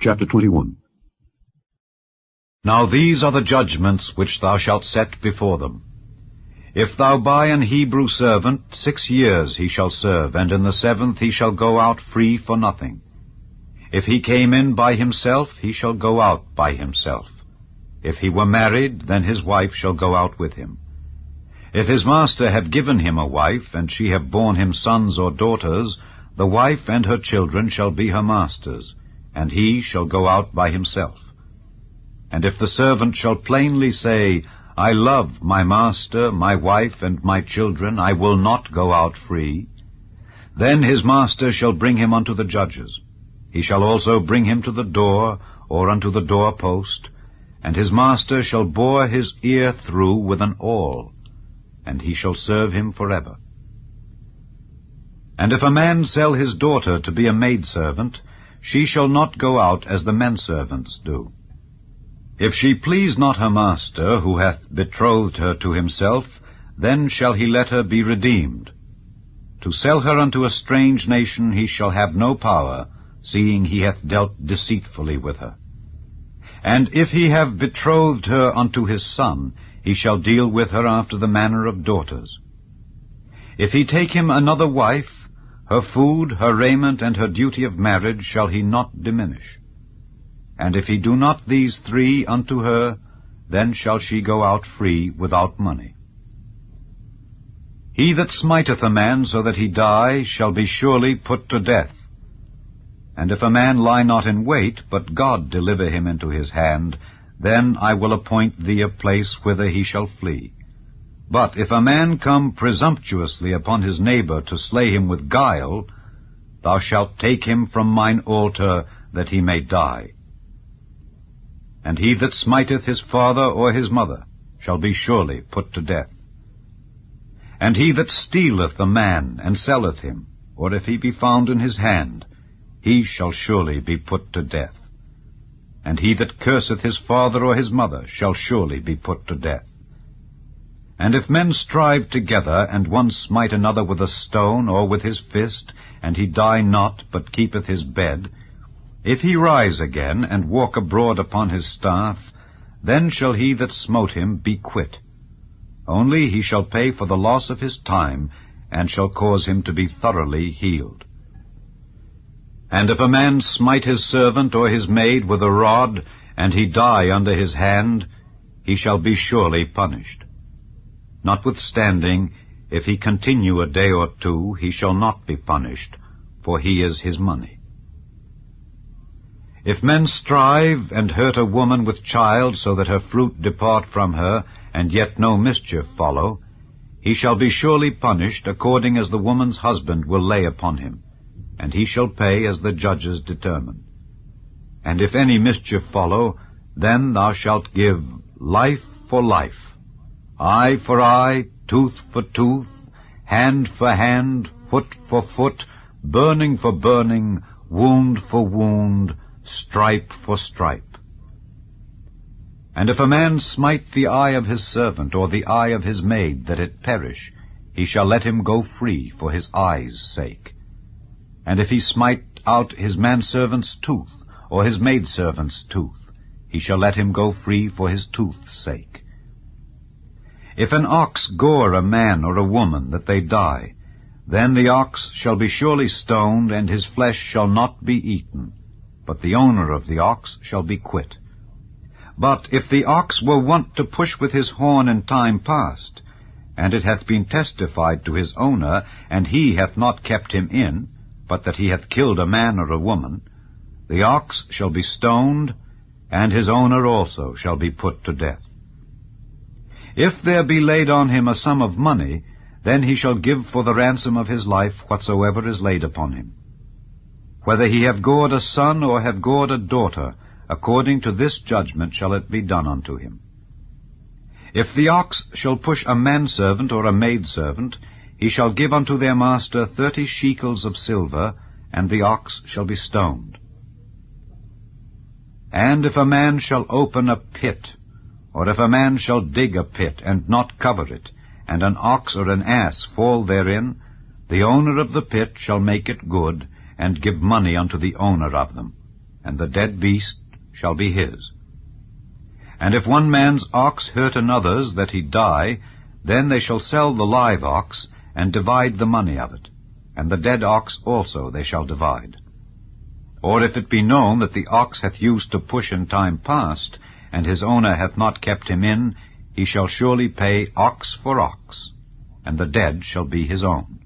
Chapter 21. Now these are the judgments which thou shalt set before them. If thou buy an Hebrew servant, 6 years he shall serve, and in the 7th he shall go out free for nothing. If he came in by himself, he shall go out by himself. If he were married, then his wife shall go out with him. If his master have given him a wife, and she have borne him sons or daughters, the wife and her children shall be her master's, and he shall go out by himself. And if the servant shall plainly say, I love my master, my wife, and my children, I will not go out free, then his master shall bring him unto the judges. He shall also bring him to the door, or unto the doorpost, and his master shall bore his ear through with an awl, and he shall serve him forever. And if a man sell his daughter to be a maidservant, she shall not go out as the menservants do. If she please not her master, who hath betrothed her to himself, then shall he let her be redeemed. To sell her unto a strange nation he shall have no power, seeing he hath dealt deceitfully with her. And if he have betrothed her unto his son, he shall deal with her after the manner of daughters. If he take him another wife, her food, her raiment, and her duty of marriage shall he not diminish. And if he do not these 3 unto her, then shall she go out free without money. He that smiteth a man so that he die shall be surely put to death. And if a man lie not in wait, but God deliver him into his hand, then I will appoint thee a place whither he shall flee. But if a man come presumptuously upon his neighbor to slay him with guile, thou shalt take him from mine altar, that he may die. And he that smiteth his father or his mother shall be surely put to death. And he that stealeth a man and selleth him, or if he be found in his hand, he shall surely be put to death. And he that curseth his father or his mother shall surely be put to death. And if men strive together, and one smite another with a stone or with his fist, and he die not, but keepeth his bed, if he rise again, and walk abroad upon his staff, then shall he that smote him be quit. Only he shall pay for the loss of his time, and shall cause him to be thoroughly healed. And if a man smite his servant or his maid with a rod, and he die under his hand, he shall be surely punished. Notwithstanding, if he continue a day or 2, he shall not be punished, for he is his money. If men strive and hurt a woman with child, so that her fruit depart from her, and yet no mischief follow, he shall be surely punished according as the woman's husband will lay upon him, and he shall pay as the judges determine. And if any mischief follow, then thou shalt give life for life, eye for eye, tooth for tooth, hand for hand, foot for foot, burning for burning, wound for wound, stripe for stripe. And if a man smite the eye of his servant, or the eye of his maid, that it perish, he shall let him go free for his eye's sake. And if he smite out his manservant's tooth, or his maidservant's tooth, he shall let him go free for his tooth's sake. If an ox gore a man or a woman, that they die, then the ox shall be surely stoned, and his flesh shall not be eaten, but the owner of the ox shall be quit. But if the ox were wont to push with his horn in time past, and it hath been testified to his owner, and he hath not kept him in, but that he hath killed a man or a woman, the ox shall be stoned, and his owner also shall be put to death. If there be laid on him a sum of money, then he shall give for the ransom of his life whatsoever is laid upon him. Whether he have gored a son or have gored a daughter, according to this judgment shall it be done unto him. If the ox shall push a manservant or a maidservant, he shall give unto their master 30 shekels of silver, and the ox shall be stoned. And if a man shall open a pit, or if a man shall dig a pit, and not cover it, and an ox or an ass fall therein, the owner of the pit shall make it good, and give money unto the owner of them, and the dead beast shall be his. And if one man's ox hurt another's that he die, then they shall sell the live ox, and divide the money of it, and the dead ox also they shall divide. Or if it be known that the ox hath used to push in time past, and his owner hath not kept him in, he shall surely pay ox for ox, and the dead shall be his own.